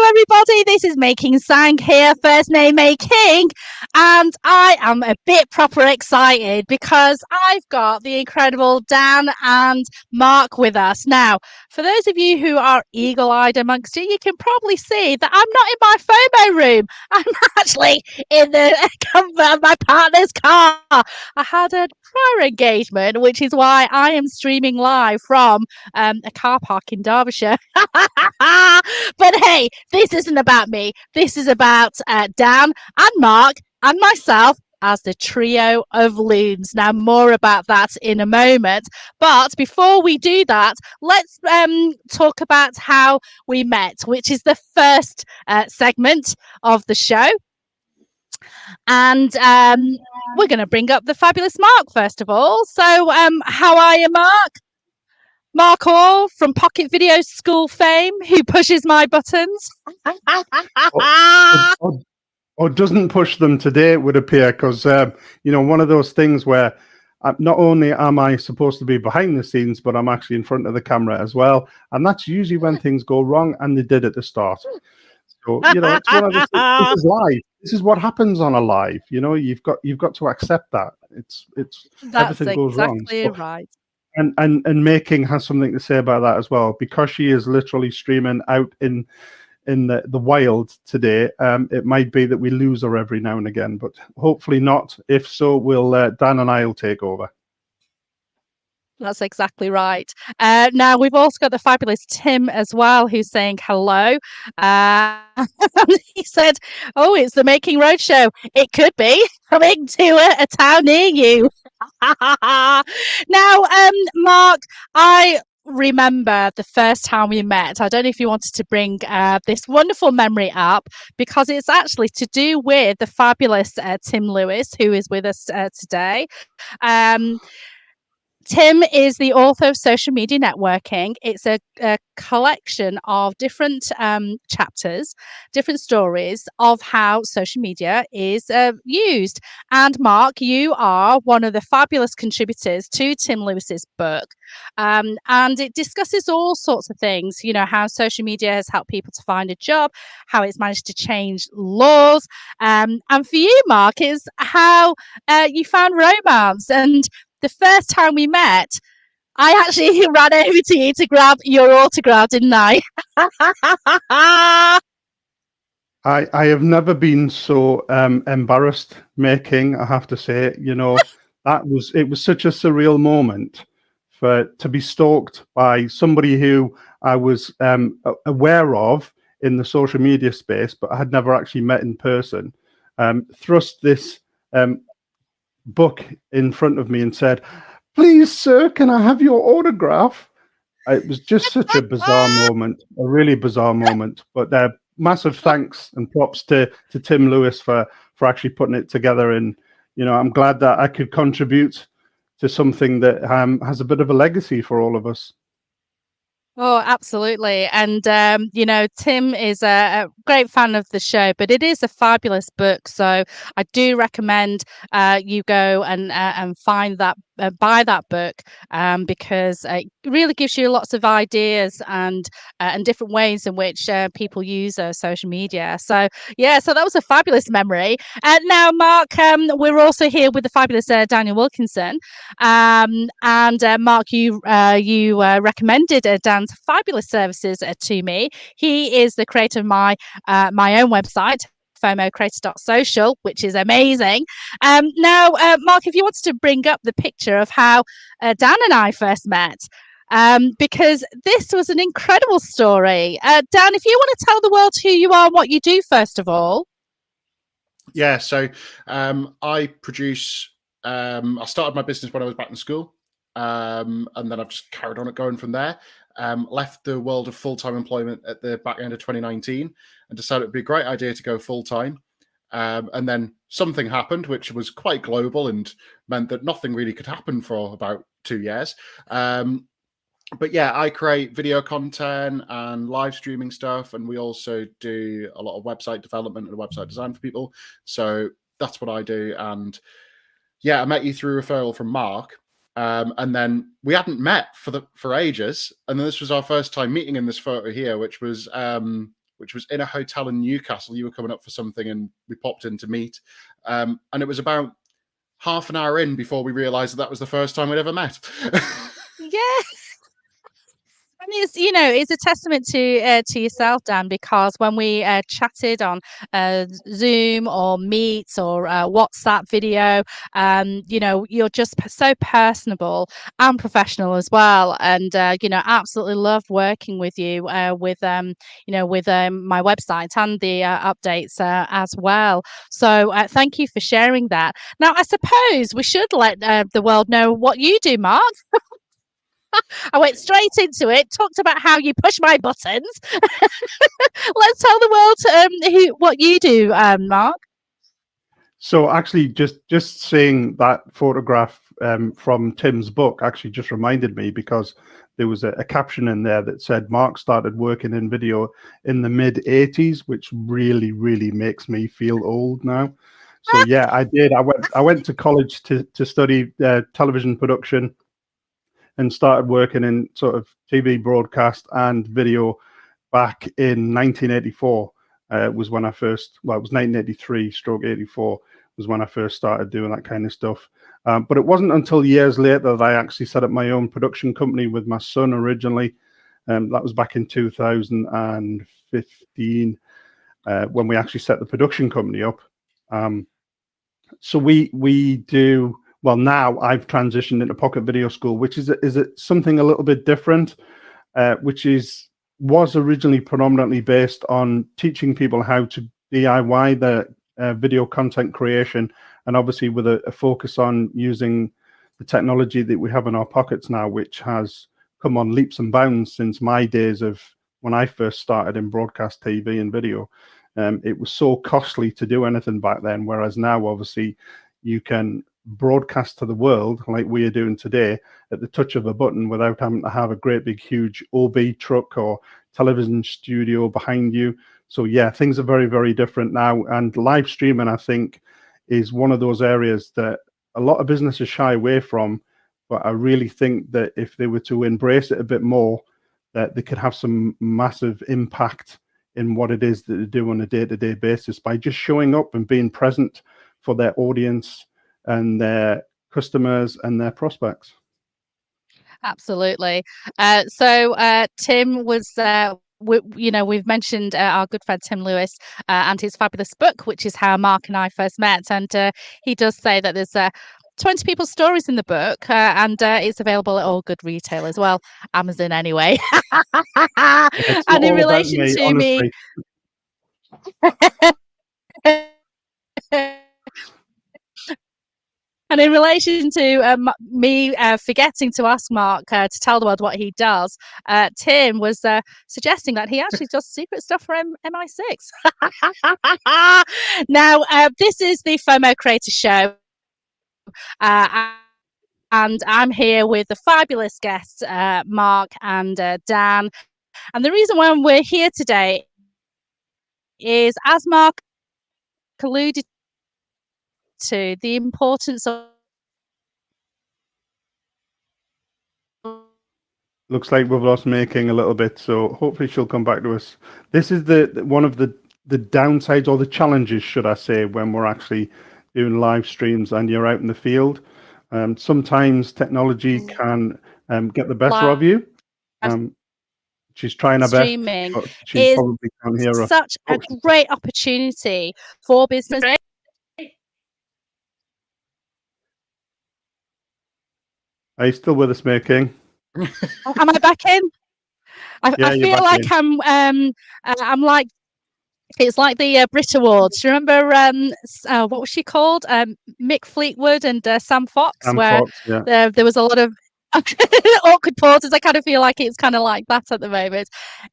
Hello, everybody. This is May King Tsang here, first name May King, and I am a bit proper excited because I've got the incredible Dan and Mark with us. Now, for those of you who are eagle-eyed amongst you, you can probably see that I'm not in my FOMO room. I'm actually in the comfort of my partner's car. I had a prior engagement, which is why I am streaming live from a car park in Derbyshire. But hey, this isn't about me. This is about Dan and Mark and myself as the Trio of Loons. Now, more about that in a moment. But before we do that, let's talk about how we met, which is the first segment of the show. And we're going to bring up the fabulous Mark, first of all. So how are you, Mark? Mark Orr from Pocket Video School fame, who pushes my buttons. Or doesn't push them today, it would appear, because, one of those things where not only am I supposed to be behind the scenes, but I'm actually in front of the camera as well. And that's usually when things go wrong, and they did at the start. So, it's one of the things. This is live. This is what happens on a live. You've got to accept that. It's That's everything goes wrong. exactly right. And May King has something to say about that as well, because she is literally streaming out in the wild today. It might be that we lose her every now and again, but hopefully not. If so, Dan and I will take over. That's exactly right. Now, we've also got the fabulous Tim as well, who's saying hello. He said, oh, it's the Making Roadshow. It could be coming to a town near you. Now, Mark, I remember the first time we met. I don't know if you wanted to bring this wonderful memory up, because it's actually to do with the fabulous Tim Lewis, who is with us today. Tim is the author of Social Media Networking. It's a collection of different chapters, different stories of how social media is used. And Mark, you are one of the fabulous contributors to Tim Lewis's book. And it discusses all sorts of things, how social media has helped people to find a job, how it's managed to change laws. And for you, Mark, is how you found romance. And the first time we met, I actually ran over to you to grab your autograph, didn't I? I have never been so embarrassed, May King, I have to say. It was such a surreal moment to be stalked by somebody who I was aware of in the social media space, but I had never actually met in person. Thrust this book in front of me and said, "Please, sir, can I have your autograph?" It was just such a bizarre moment, a really bizarre moment. But massive thanks and props to Tim Lewis for actually putting it together. And I'm glad that I could contribute to something that has a bit of a legacy for all of us. Oh, absolutely. And, Tim is a great fan of the show, but it is a fabulous book. So I do recommend you go and find that, buy that book, because it really gives you lots of ideas and different ways in which people use social media. So, yeah, so that was a fabulous memory. Now, Mark, we're also here with the fabulous Daniel Wilkinson. And Mark, you recommended Dan's fabulous services to me. He is the creator of my own website, FOMOcreator.social, which is amazing. Now, Mark, if you wanted to bring up the picture of how Dan and I first met, because this was an incredible story. Dan, if you want to tell the world who you are and what you do, first of all. Yeah, so I produce. I started my business when I was back in school, and then I've just carried on going from there. Left the world of full-time employment at the back end of 2019 and decided it'd be a great idea to go full-time. And then something happened, which was quite global and meant that nothing really could happen for about 2 years. But yeah, I create video content and live streaming stuff, and we also do a lot of website development and website design for people. So that's what I do. And yeah, I met you through referral from Mark. And then we hadn't met for ages, and then this was our first time meeting in this photo here, which was which was in a hotel in Newcastle. You were coming up for something, and we popped in to meet. And it was about half an hour in before we realised that was the first time we'd ever met. Yes. And it's, it's a testament to yourself, Dan, because when we chatted on Zoom or Meet or WhatsApp video, you're just so personable and professional as well. And, absolutely love working with you with my website and the updates as well. So thank you for sharing that. Now, I suppose we should let the world know what you do, Mark. I went straight into it, talked about how you push my buttons. Let's tell the world what you do, Mark. So actually, just seeing that photograph from Tim's book actually just reminded me, because there was a caption in there that said Mark started working in video in the mid-'80s, which really, really makes me feel old now. So yeah, I did. I went to college to study television production, and started working in sort of TV broadcast and video back in 1984. Was when I first, well, it was 1983/84 was when I first started doing that kind of stuff. But it wasn't until years later that I actually set up my own production company with my son originally. That was back in 2015 when we actually set the production company up. So we do. Well, now I've transitioned into Pocket Video School, which is something a little bit different, which was originally predominantly based on teaching people how to DIY their video content creation, and obviously with a focus on using the technology that we have in our pockets now, which has come on leaps and bounds since my days of when I first started in broadcast TV and video. It was so costly to do anything back then, whereas now obviously you can broadcast to the world like we are doing today at the touch of a button without having to have a great big huge OB truck or television studio behind you. So yeah, things are very, very different now, and live streaming, I think, is one of those areas that a lot of businesses shy away from, but I really think that if they were to embrace it a bit more, that they could have some massive impact in what it is that they do on a day-to-day basis by just showing up and being present for their audience and their customers and their prospects. Absolutely. So Tim was, we've mentioned our good friend Tim Lewis and his fabulous book, which is how Mark and I first met. And he does say that there's 20 people's stories in the book, and it's available at all good retail as well, Amazon anyway. And in relation to me. And in relation to me forgetting to ask Mark to tell the world what he does, Tim was suggesting that he actually does secret stuff for MI6. Now, this is the FOMO Creator Show. And I'm here with the fabulous guests, Mark and Dan. And the reason why we're here today is, as Mark alluded to, the importance of. Looks like we've lost May King a little bit, so hopefully she'll come back to us. This is one of the downsides, or the challenges, should I say, when we're actually doing live streams and you're out in the field. Sometimes technology can get the better of you. She's trying her best. Streaming She probably can't hear us. Such a great opportunity for business. Are you still with us, May King? Am I back in? I feel like I'm like, it's like the Brit Awards. Do you remember what was she called? Mick Fleetwood and Sam Fox, there was a lot of awkward pauses. I kind of feel like it's kind of like that at the moment.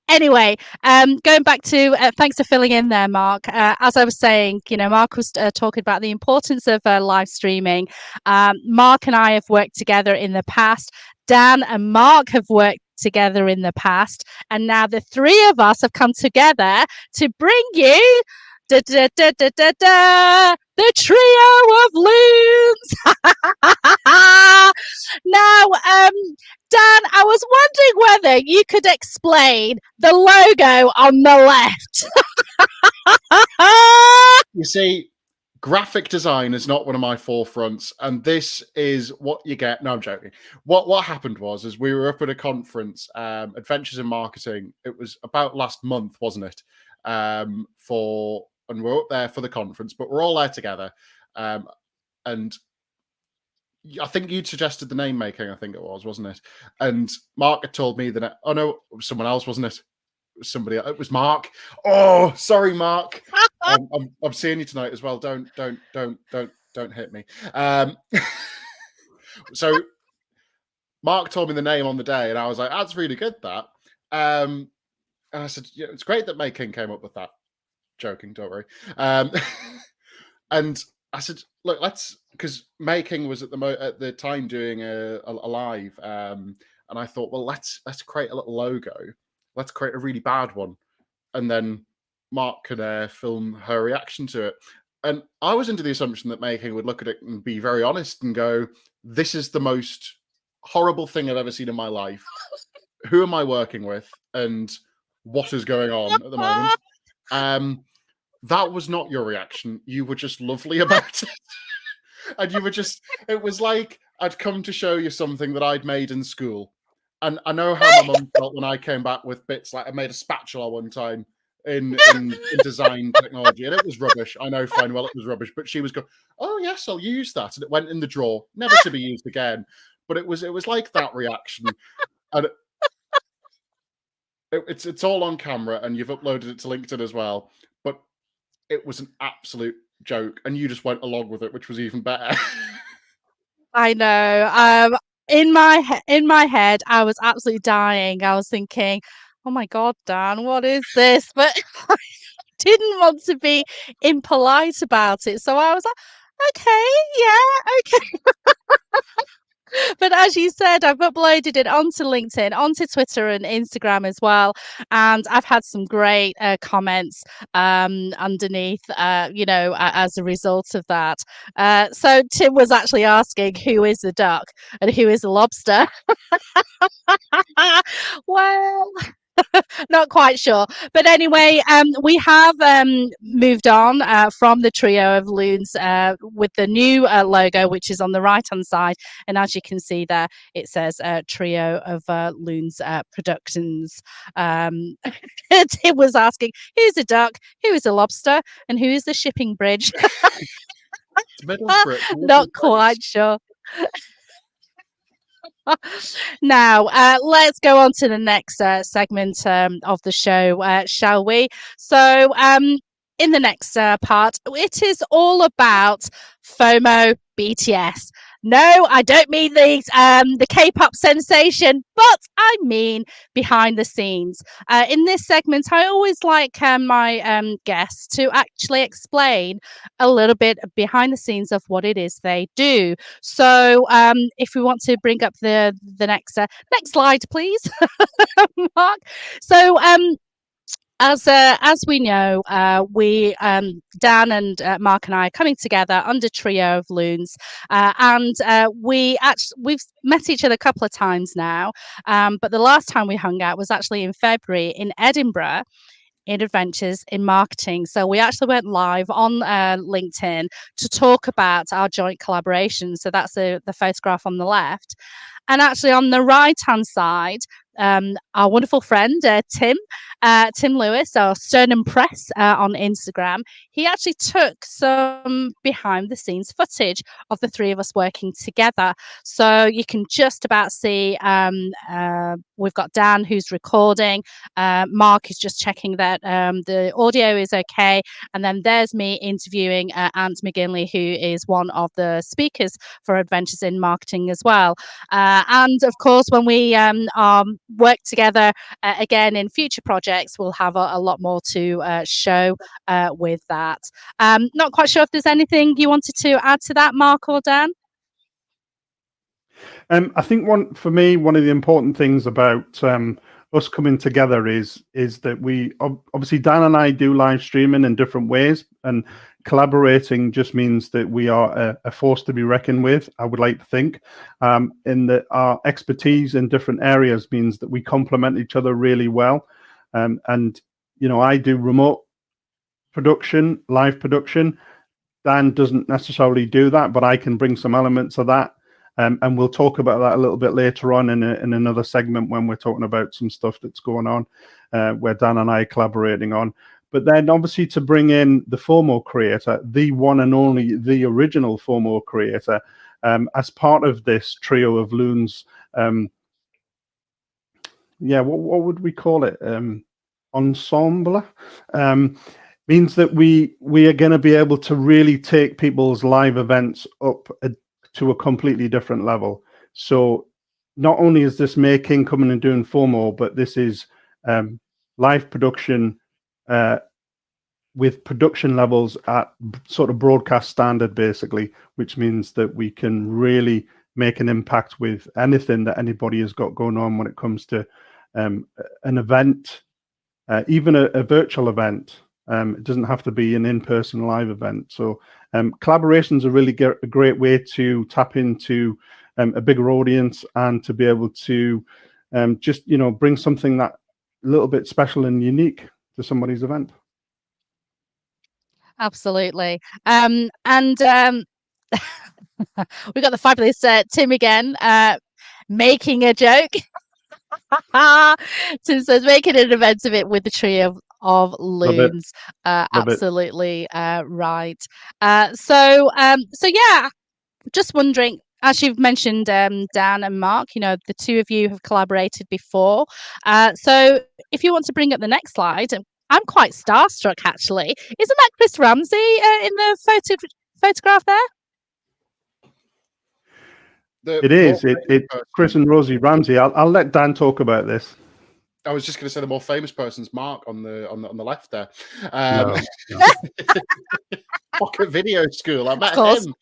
Anyway, going back to thanks for filling in there, Mark. As I was saying, Mark was talking about the importance of live streaming. Mark and I have worked together in the past. Dan and Mark have worked together in the past, and now the three of us have come together to bring you the Trio of Loons. Now, Dan, I was wondering whether you could explain the logo on the left. You see, graphic design is not one of my forefronts, and this is what you get. No, I'm joking. What happened was we were up at a conference, Adventures in Marketing. It was about last month, wasn't it? And we're up there for the conference, but we're all there together. And I think you'd suggested the name making, I think it was, wasn't it? And Mark had told me that, oh no, it was someone else, wasn't it? Somebody, it was Mark. Oh, sorry, Mark. I'm seeing you tonight as well. Don't hit me. So Mark told me the name on the day, and I was like, that's really good, that. And I said, yeah, it's great that May King came up with that. Joking, don't worry. And I said, look, because May King was at the time doing a live, and I thought, well, let's create a little logo. Let's create a really bad one, and then Mark could film her reaction to it. And I was under the assumption that May King would look at it and be very honest and go, "This is the most horrible thing I've ever seen in my life. Who am I working with, and what is going on at the moment?" That was not your reaction. You were just lovely about it. And you were just, it was like I'd come to show you something that I'd made in school. And I know how my mum felt when I came back with bits like I made a spatula one time in design technology, and it was rubbish. I know fine well it was rubbish, but she was going, "Oh yes, I'll use that," and it went in the drawer, never to be used again. But it was like that reaction, and it's all on camera, and you've uploaded it to LinkedIn as well. But it was an absolute joke, and you just went along with it, which was even better. I know. In my head, I was absolutely dying. I was thinking, "Oh my God, Dan, what is this?" But I didn't want to be impolite about it, so I was like, "Okay, yeah, okay." But as you said, I've uploaded it onto LinkedIn, onto Twitter and Instagram as well, and I've had some great comments underneath, as a result of that. So Tim was actually asking who is a duck and who is a lobster. Well, not quite sure. But anyway, we have moved on from the Trio of Loons with the new logo, which is on the right-hand side. And as you can see there, it says Trio of Loons Productions. It was asking, who's a duck, who is a lobster, and who is the shipping bridge? Not quite sure. Now, let's go on to the next segment of the show, shall we? So, in the next part, it is all about FOMO BTS. No, I don't mean the K-pop sensation, but I mean behind the scenes. In this segment, I always like my guests to actually explain a little bit behind the scenes of what it is they do. So, if we want to bring up the next slide, please, Mark. So, as we know, we Dan and Mark and I are coming together under Trio of Loons, and we've met each other a couple of times now. But the last time we hung out was actually in February in Edinburgh, in Adventures in Marketing. So we actually went live on LinkedIn to talk about our joint collaboration. So that's the photograph on the left. And actually on the right-hand side, our wonderful friend, Tim Lewis, or Sternum Press on Instagram, he actually took some behind the scenes footage of the three of us working together. So you can just about see we've got Dan who's recording, Mark is just checking that the audio is okay, and then there's me interviewing Ant McGinley, who is one of the speakers for Adventures in Marketing as well. And of course, when we work together again in future projects, we'll have a lot more to show with that. Not quite sure if there's anything you wanted to add to that, Mark or Dan? I think one of the important things about us coming together is that we obviously Dan and I do live streaming in different ways, and collaborating just means that we are a force to be reckoned with. I would like to think, in that our expertise in different areas means that we complement each other really well. And I do remote production, live production. Dan doesn't necessarily do that, but I can bring some elements of that. And we'll talk about that a little bit later on in another segment when we're talking about some stuff that's going on where Dan and I are collaborating on. But then obviously to bring in the FOMO creator, the one and only, the original FOMO creator, as part of this Trio of Loons. What would we call it? Ensemble. Means that we are going to be able to really take people's live events up to a completely different level. So not only is this May King coming and doing FOMO, but this is live production with production levels at sort of broadcast standard, basically, which means that we can really make an impact with anything that anybody has got going on when it comes to an event, even a virtual event. It doesn't have to be an in-person live event. So collaborations are really a great way to tap into a bigger audience and to be able to just, bring something that a little bit special and unique to somebody's event. Absolutely. And we got the fabulous Tim again, making a joke. Tim says making an event of it with the Trio of Loons. Absolutely right. So yeah, just wondering, as you've mentioned, Dan and Mark, the two of you have collaborated before. So if you want to bring up the next slide, I'm quite starstruck actually. Isn't that Chris Ramsey in the photograph there? It is. It's Chris and Rosie Ramsey. I'll let Dan talk about this. I was just going to say the more famous person's Mark on the left there. No. Pocket Video School. I met him.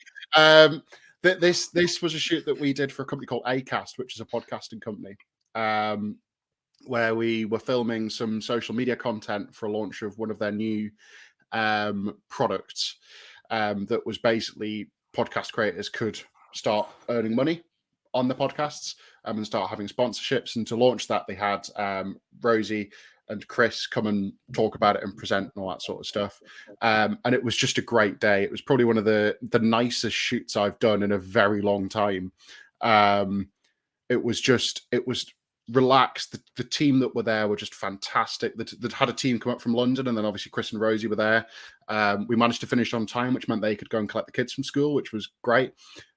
This was a shoot that we did for a company called Acast, which is a podcasting company, where we were filming some social media content for a launch of one of their new products that was basically podcast creators could start earning money on the podcasts and start having sponsorships. And to launch that, they had Rosie and Chris come and talk about it and present and all that sort of stuff. And it was just a great day. It was probably one of the nicest shoots I've done in a very long time. It was relaxed. The team that were there were just fantastic. That had a team come up from London, and then obviously Chris and Rosie were there. We managed to finish on time, which meant they could go and collect the kids from school, which was great.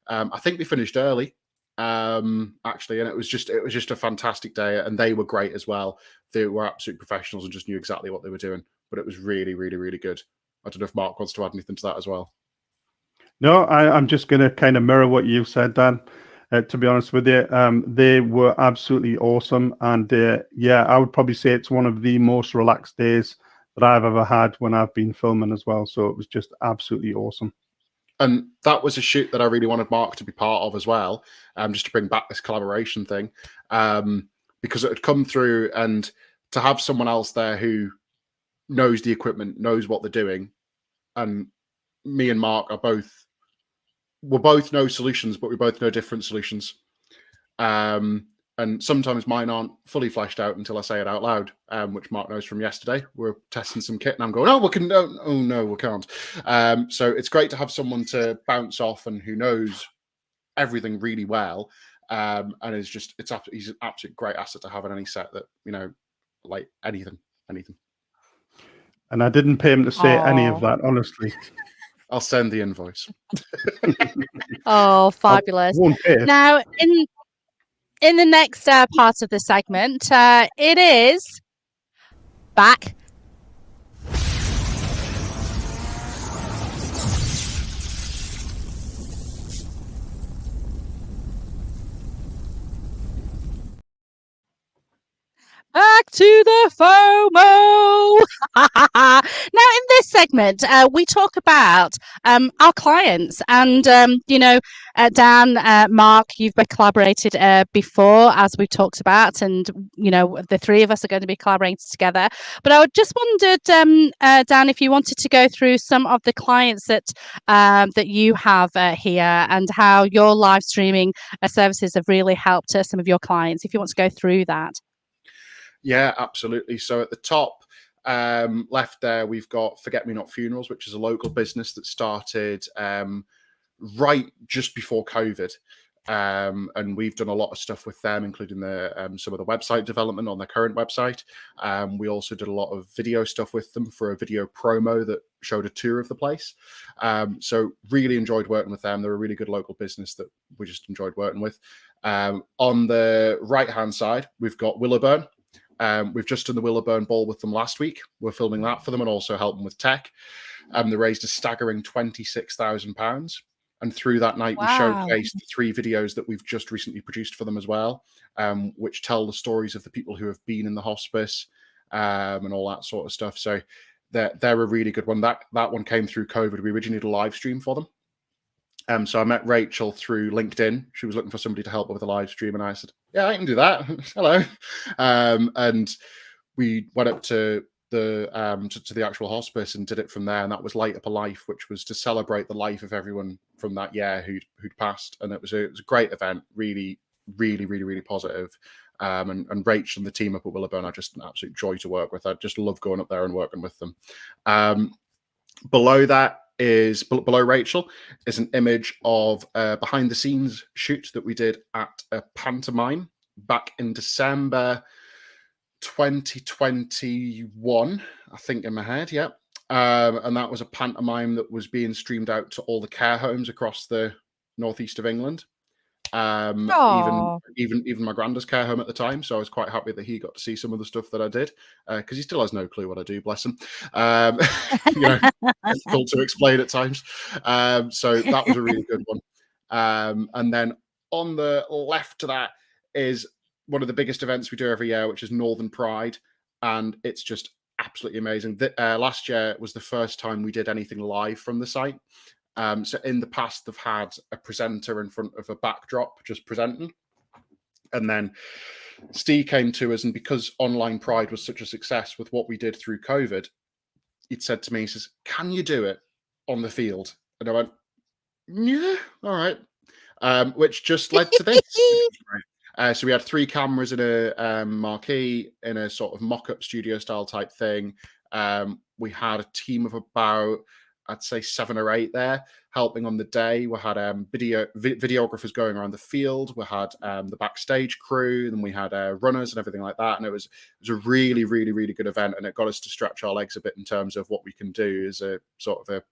I think they finished early, actually, and it was just a fantastic day, and they were great as well. They were absolute professionals and just knew exactly what they were doing. But it was really, really, really good. I don't know if Mark wants to add anything to that as well. No, I'm just going to kind of mirror what you said, Dan. To be honest with you, they were absolutely awesome, and I would probably say it's one of the most relaxed days that I've ever had when I've been filming as well. So it was just absolutely awesome. And that was a shoot that I really wanted Mark to be part of as well, just to bring back this collaboration thing, because it had come through, and to have someone else there who knows the equipment, knows what they're doing, and me and Mark we both know solutions, but we both know different solutions. And sometimes mine aren't fully fleshed out until I say it out loud, which Mark knows from yesterday. We're testing some kit and I'm going, we can't. So it's great to have someone to bounce off and who knows everything really well. And he's an absolute great asset to have on any set that, like anything. And I didn't pay him to say any of that, honestly. I'll send the invoice. Oh, fabulous. Now, in the next part of the segment, it is back. Back to the FOMO. Now, in this segment, we talk about our clients, and Dan, Mark, you've been collaborated before, as we talked about, and the three of us are going to be collaborating together. But I just wondered, Dan, if you wanted to go through some of the clients that you have here, and how your live streaming services have really helped some of your clients. If you want to go through that. Yeah, absolutely. So at the top left there, we've got Forget Me Not Funerals, which is a local business that started right just before COVID. And we've done a lot of stuff with them, including some of the website development on their current website. We also did a lot of video stuff with them for a video promo that showed a tour of the place. So really enjoyed working with them. They're a really good local business that we just enjoyed working with. On the right-hand side, we've got Willowburn. We've just done the Willowburn Ball with them last week. We're filming that for them and also helping with tech. They raised a staggering £26,000. And through that night, we showcased 3 videos that we've just recently produced for them as well, which tell the stories of the people who have been in the hospice and all that sort of stuff. So they're a really good one. That one came through COVID. We originally did a live stream for them. So I met Rachel through LinkedIn. She was looking for somebody to help her with a live stream, and I said, "Yeah, I can do that." Hello, and we went up to the actual hospice and did it from there. And that was Light Up a Life, which was to celebrate the life of everyone from that year who'd passed. And it was a great event, really, really, really, really positive. And Rachel and the team up at Willowburn are just an absolute joy to work with. I just love going up there and working with them. Below Rachel is an image of a behind the scenes shoot that we did at a pantomime back in December 2021, I think, in my head. Yeah. And that was a pantomime that was being streamed out to all the care homes across the northeast of England. Even my granddad's care home at the time, so I was quite happy that he got to see some of the stuff that I did, because he still has no clue what I do, bless him. Difficult to explain at times. So that was a really good one. And then on the left to that is one of the biggest events we do every year, which is Northern Pride, and it's just absolutely amazing. Last year was the first time we did anything live from the site. So in the past, they've had a presenter in front of a backdrop just presenting. And then Steve came to us, and because Online Pride was such a success with what we did through COVID, he'd said to me, he says, "Can you do it on the field?" And I went, "Yeah, all right." Which just led to this. So we had 3 cameras in a marquee in a sort of mock-up studio style type thing. We had a team of about, I'd say 7 or 8 there helping on the day. We had videographers going around the field. We had the backstage crew, and we had runners and everything like that. And it was a really, really, really good event, and it got us to stretch our legs a bit in terms of what we can do as a sort of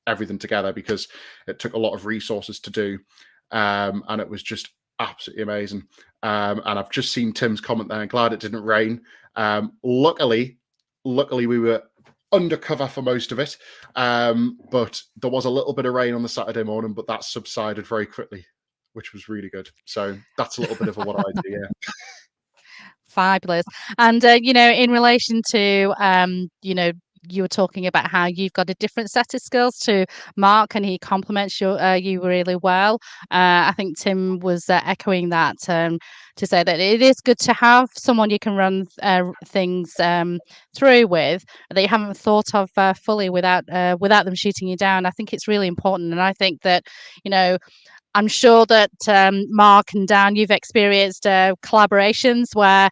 everything together, because it took a lot of resources to do, and it was just absolutely amazing. And I've just seen Tim's comment there. I'm glad it didn't rain. Luckily we were undercover for most of it, but there was a little bit of rain on the Saturday morning, but that subsided very quickly, which was really good. So that's a little bit of what I do. Yeah. Fabulous. And in relation to you were talking about how you've got a different set of skills to Mark, and he complements you really well. I think Tim was echoing that, to say that it is good to have someone you can run things through with that you haven't thought of fully without them shooting you down. I think it's really important, and I think that I'm sure that Mark and Dan, you've experienced collaborations where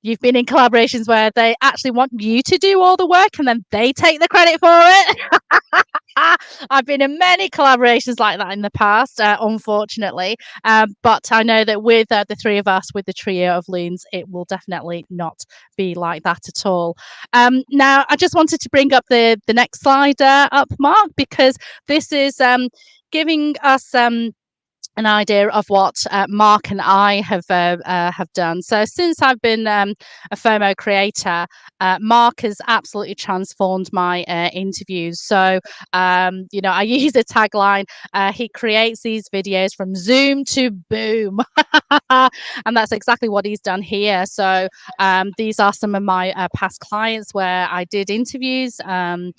you've been in collaborations where they actually want you to do all the work and then they take the credit for it. I've been in many collaborations like that in the past, unfortunately. But I know that with the three of us, with the Trio of Loons, it will definitely not be like that at all. Now, I just wanted to bring up the next slide up, Mark, because this is giving us an idea of what Mark and I have done. So since I've been a FOMO creator, Mark has absolutely transformed my interviews. So I use a tagline. He creates these videos from Zoom to boom, and that's exactly what he's done here. So these are some of my past clients where I did interviews on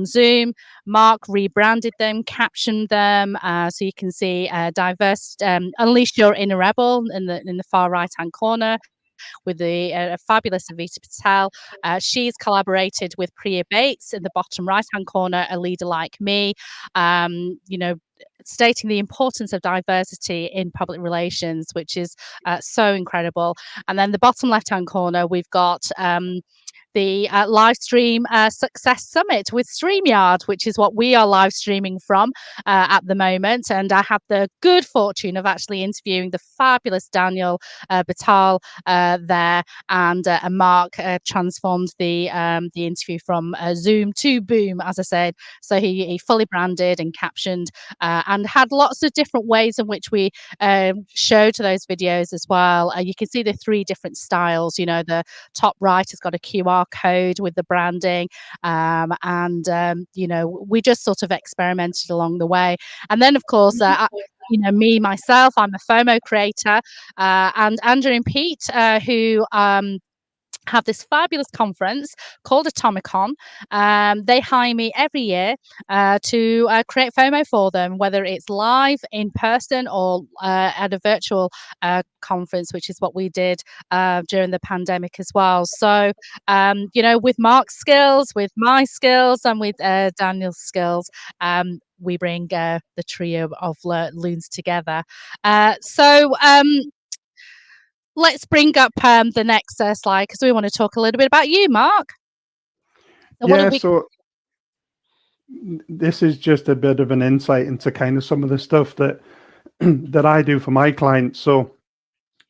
Zoom. Mark rebranded them, captioned them, so you can see diverse. Unleash your inner rebel in the far right hand corner with the fabulous Avita Patel. She's collaborated with Priya Bates in the bottom right hand corner, a leader like me. Stating the importance of diversity in public relations, which is so incredible. And then the bottom left hand corner, we've got the live stream success summit with StreamYard, which is what we are live streaming from at the moment. And I had the good fortune of actually interviewing the fabulous Daniel Batal there, and Mark transformed the interview from Zoom to boom, as I said. So he fully branded and captioned and had lots of different ways in which we showed those videos as well. You can see the 3 different styles. The top right has got a QR code with the branding, we just sort of experimented along the way. And then of course me myself, I'm a FOMO creator, and Andrew and Pete who have this fabulous conference called Atomicon. They hire me every year to create FOMO for them, whether it's live in person or at a virtual conference, which is what we did during the pandemic as well. So, with Mark's skills, with my skills, and with Daniel's skills, we bring the Trio of Loons together. Let's bring up the next slide, because we want to talk a little bit about you, Mark. So this is just a bit of an insight into kind of some of the stuff that that I do for my clients. So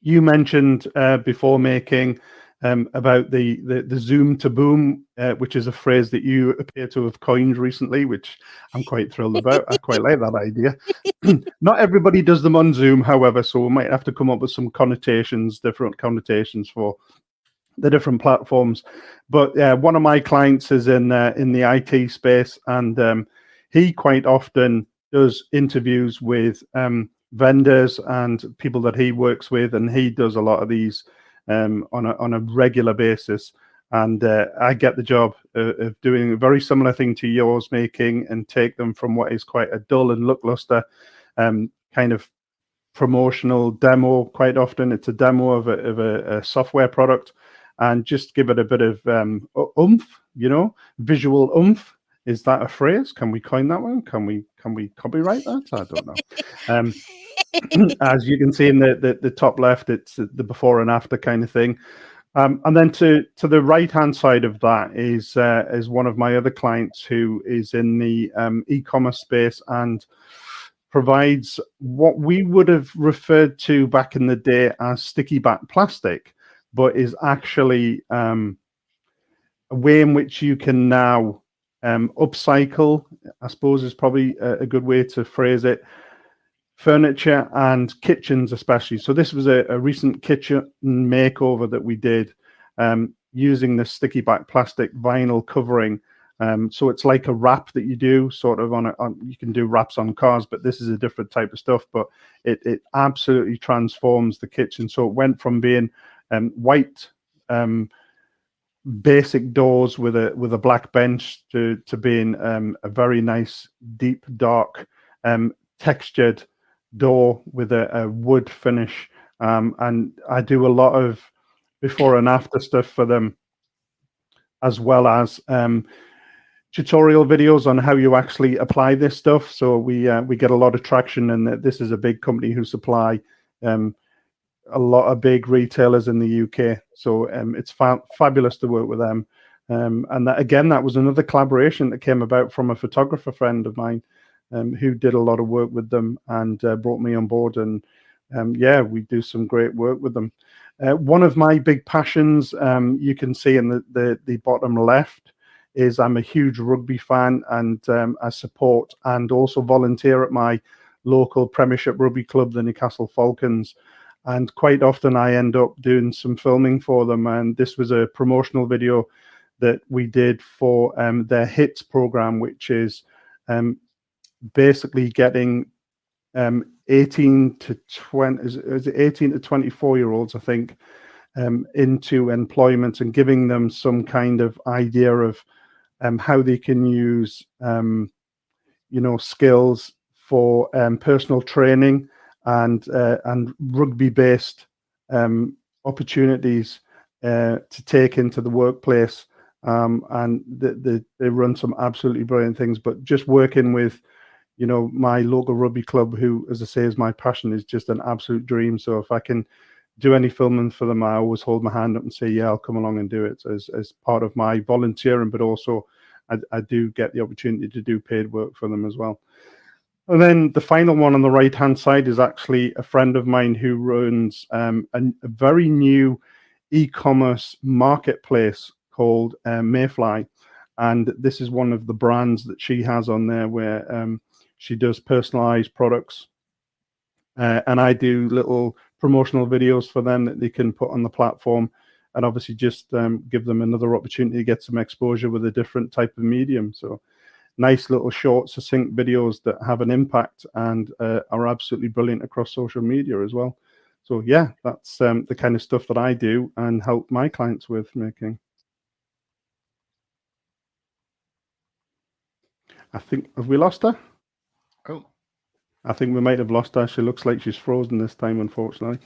you mentioned before making about the Zoom to boom, which is a phrase that you appear to have coined recently, which I'm quite thrilled about. I quite like that idea. Not everybody does them on Zoom, however, so we might have to come up with some different connotations for the different platforms. But one of my clients is in the IT space, and he quite often does interviews with vendors and people that he works with, and he does a lot of these on a regular basis. And I get the job of doing a very similar thing to yours, making and take them from what is quite a dull and lackluster kind of promotional demo. Quite often it's a demo of a software product, and just give it a bit of oomph, visual oomph. Is that a phrase? Can we coin that one? Can we copyright that? I don't know. As you can see in the top left, it's the before and after kind of thing. And then to the right hand side of that is one of my other clients who is in the e-commerce space and provides what we would have referred to back in the day as sticky back plastic, but is actually a way in which you can now upcycle, I suppose is probably a good way to phrase it, furniture and kitchens especially. So this was a recent kitchen makeover that we did using the sticky back plastic vinyl covering. So it's like a wrap that you do sort of you can do wraps on cars, but this is a different type of stuff. But it absolutely transforms the kitchen. So it went from being white basic doors with a black bench to being a very nice deep dark textured door with a wood finish. And I do a lot of before and after stuff for them, as well as tutorial videos on how you actually apply this stuff. So we get a lot of traction, and this is a big company who supply a lot of big retailers in the UK. So it's fabulous to work with them. And that was another collaboration that came about from a photographer friend of mine who did a lot of work with them and brought me on board. And we do some great work with them. One of my big passions, you can see in the bottom left, is I'm a huge rugby fan, and I support and also volunteer at my local Premiership rugby club, the Newcastle Falcons. And quite often I end up doing some filming for them. And this was a promotional video that we did for their HITS program, which is basically getting 18 to 20, is it 18 to 24-year-olds, I think, into employment and giving them some kind of idea of how they can use, skills for personal training and rugby-based opportunities to take into the workplace. And they run some absolutely brilliant things. But just working with, my local rugby club, who, as I say, is my passion, is just an absolute dream. So if I can do any filming for them, I always hold my hand up and say, yeah, I'll come along and do it as part of my volunteering, but also I do get the opportunity to do paid work for them as well. And then the final one on the right-hand side is actually a friend of mine who runs a very new e-commerce marketplace called Mayfly. And this is one of the brands that she has on there where she does personalized products. And I do little promotional videos for them that they can put on the platform, and obviously just give them another opportunity to get some exposure with a different type of medium. So nice little short, succinct videos that have an impact and are absolutely brilliant across social media as well. So yeah, that's the kind of stuff that I do and help my clients with making. I think, have we lost her? Oh. I think we might have lost her. She looks like she's frozen this time, unfortunately.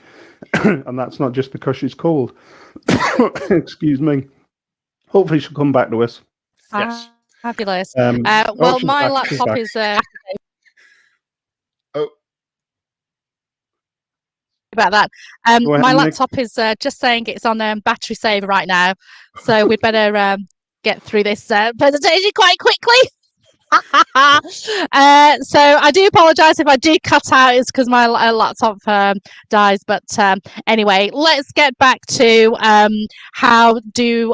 And that's not just because she's cold. Excuse me. Hopefully she'll come back to us. Yes. Fabulous. Well, my back. laptop is... Oh. About that. My laptop is just saying it's on battery saver right now. So we'd better get through this presentation quite quickly. So I do apologize if I do cut out. It's because my laptop dies. But anyway, let's get back to how do you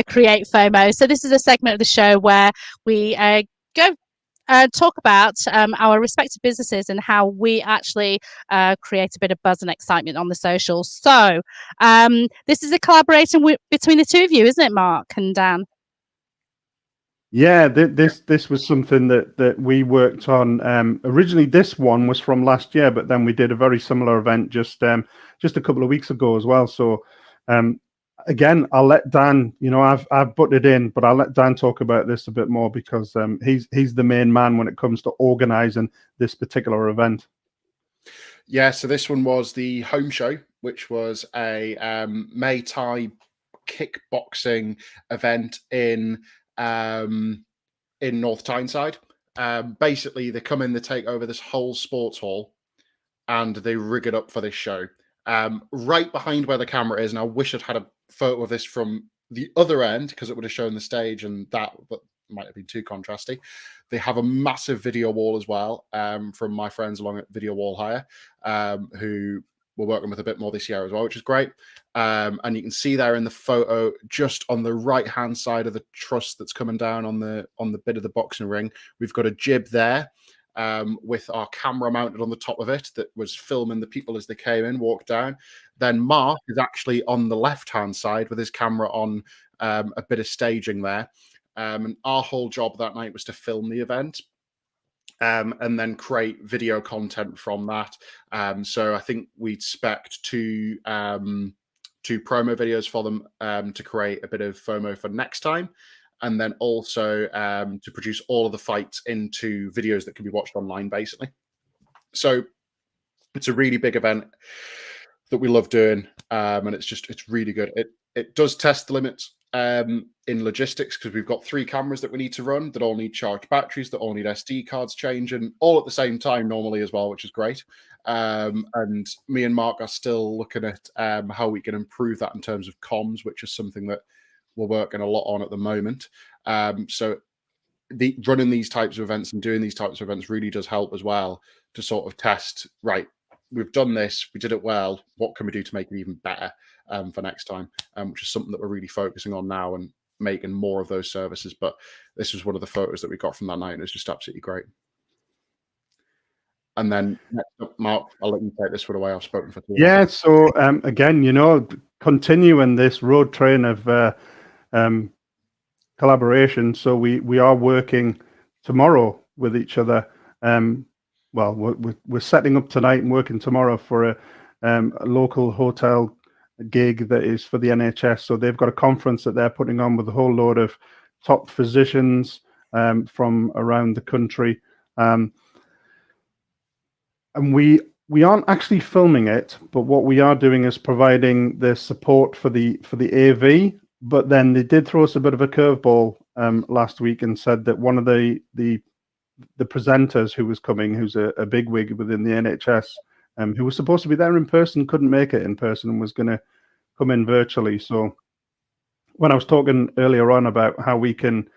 create FOMO? So this is a segment of the show where we go talk about our respective businesses and how we actually create a bit of buzz and excitement on the socials. So this is a collaboration between the two of you, isn't it, Mark and Dan? Yeah, this was something that we worked on. Originally, this one was from last year, but then we did a very similar event just a couple of weeks ago as well. So again, I'll let Dan. I've put it in, but I'll let Dan talk about this a bit more because he's the main man when it comes to organising this particular event. Yeah, so this one was the home show, which was a Muay Thai kickboxing event in North Tyneside. Basically, they come in, they take over this whole sports hall, and they rig it up for this show. Right behind where the camera is, and I wish I'd had a photo of this from the other end because it would have shown the stage, and that but might have been too contrasty. They have a massive video wall as well from my friends along at Video Wall Hire, who we're working with a bit more this year as well, which is great. And you can see there in the photo, just on the right-hand side of the truss that's coming down on the bit of the boxing ring, we've got a jib there with our camera mounted on the top of it that was filming the people as they came in, walked down. Then Mark is actually on the left-hand side with his camera on a bit of staging there. And our whole job that night was to film the event. And then create video content from that. So I think we expect two promo videos for them to create a bit of FOMO for next time, and then also to produce all of the fights into videos that can be watched online, basically. So it's a really big event that we love doing, and it's really good. It does test the limits in logistics because we've got 3 cameras that we need to run that all need charged batteries, that all need SD cards changing, all at the same time normally as well, which is great. And me and Mark are still looking at how we can improve that in terms of comms, which is something that we're working a lot on at the moment. So running these types of events and doing these types of events really does help as well to sort of test, right, we've done this, we did it well, what can we do to make it even better for next time, which is something that we're really focusing on now and making more of those services. But this was one of the photos that we got from that night, and it's just absolutely great. And then next up, Mark, I'll let you take this one away. I've spoken for too long. Yeah. So again, continuing this road train of collaboration. So we are working tomorrow with each other. Well, we're setting up tonight and working tomorrow for a local hotel gig that is for the NHS. So they've got a conference that they're putting on with a whole load of top physicians from around the country. And we aren't actually filming it, but what we are doing is providing the support for the AV. But then they did throw us a bit of a curveball last week and said that one of the presenters who was coming, who's a bigwig within the NHS, who was supposed to be there in person, couldn't make it in person and was going to come in virtually. So when I was talking earlier on about how we can,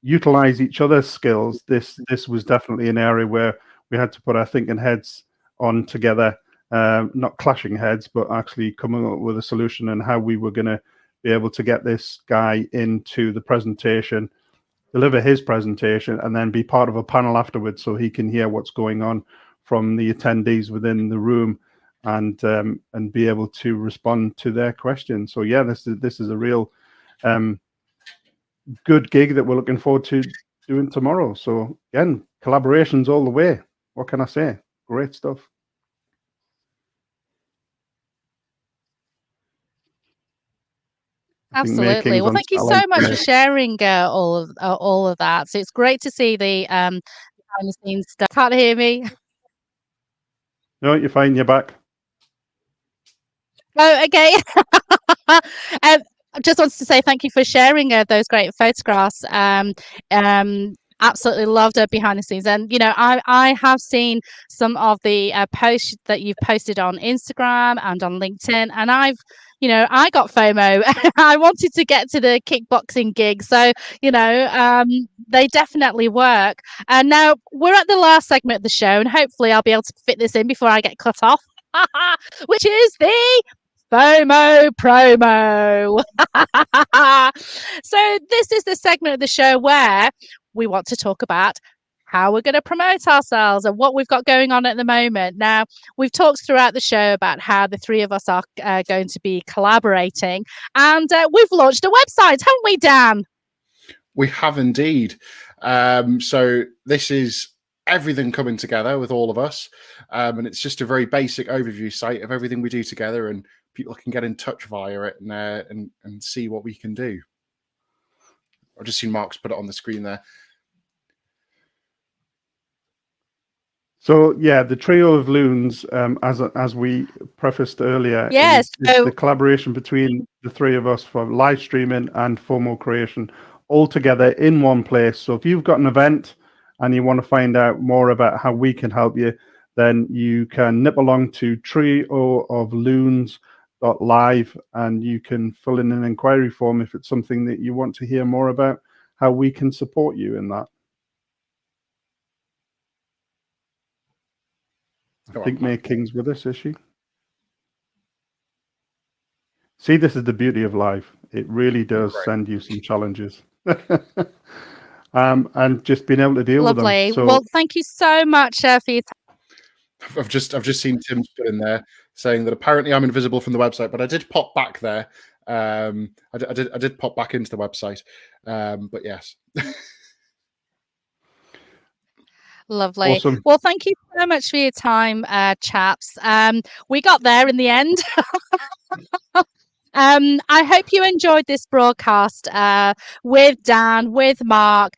utilize each other's skills, this was definitely an area where we had to put our thinking heads on together, not clashing heads, but actually coming up with a solution and how we were going to be able to get this guy into the presentation, deliver his presentation, and then be part of a panel afterwards so he can hear what's going on from the attendees within the room and be able to respond to their questions. So yeah, this is a real good gig that we're looking forward to doing tomorrow. So again, collaborations all the way. What can I say? Great stuff. Absolutely. Well, thank you so much for sharing all of that. So it's great to see the behind the scenes stuff. Can't hear me. No, you're fine. You're back. Oh, okay. I just wanted to say thank you for sharing those great photographs. Absolutely loved it behind the scenes, and I have seen some of the posts that you've posted on Instagram and on LinkedIn, and I got FOMO. I wanted to get to the kickboxing gig, so they definitely work. And now we're at the last segment of the show, and hopefully I'll be able to fit this in before I get cut off, which is the FOMO promo. So this is the segment of the show where we want to talk about how we're going to promote ourselves and what we've got going on at the moment. Now, we've talked throughout the show about how the three of us are going to be collaborating, and we've launched a website, haven't we, Dan? We have indeed. So this is everything coming together with all of us, and it's just a very basic overview site of everything we do together, and people can get in touch via it and see what we can do. I've just seen Mark's put it on the screen there. So yeah, the Trio of Loons, as we prefaced earlier, yes, is the collaboration between the three of us for live streaming and FOMO creation, all together in one place. So if you've got an event and you want to find out more about how we can help you, then you can nip along to trioofloons.live and you can fill in an inquiry form if it's something that you want to hear more about, how we can support you in that. I think May King's with us, is she? See, this is the beauty of life. It really does send you some challenges. And just being able to deal with them. Lovely. Well, thank you so much for your time. I've just seen Tim's put in there saying that apparently I'm invisible from the website, but I did pop back there. I did pop back into the website. But yes. Lovely. Awesome. Well, thank you so much for your time, chaps. We got there in the end. I hope you enjoyed this broadcast with Dan, with Mark,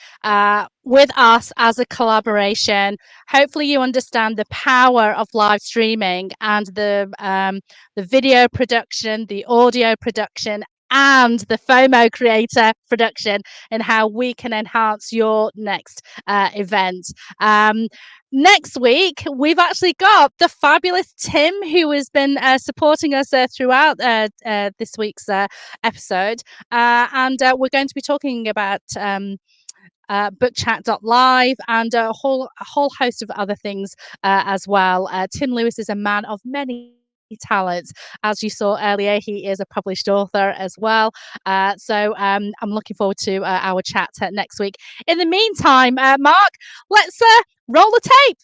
with us as a collaboration. Hopefully you understand the power of live streaming and the video production, the audio production, and the FOMO creator production, and how we can enhance your next event. Next week, we've actually got the fabulous Tim, who has been supporting us throughout this week's episode. And we're going to be talking about bookchat.live and a whole host of other things as well. Tim Lewis is a man of many talents. As you saw earlier, he is a published author as well. So I'm looking forward to our chat next week. In the meantime, Mark, let's roll the tape.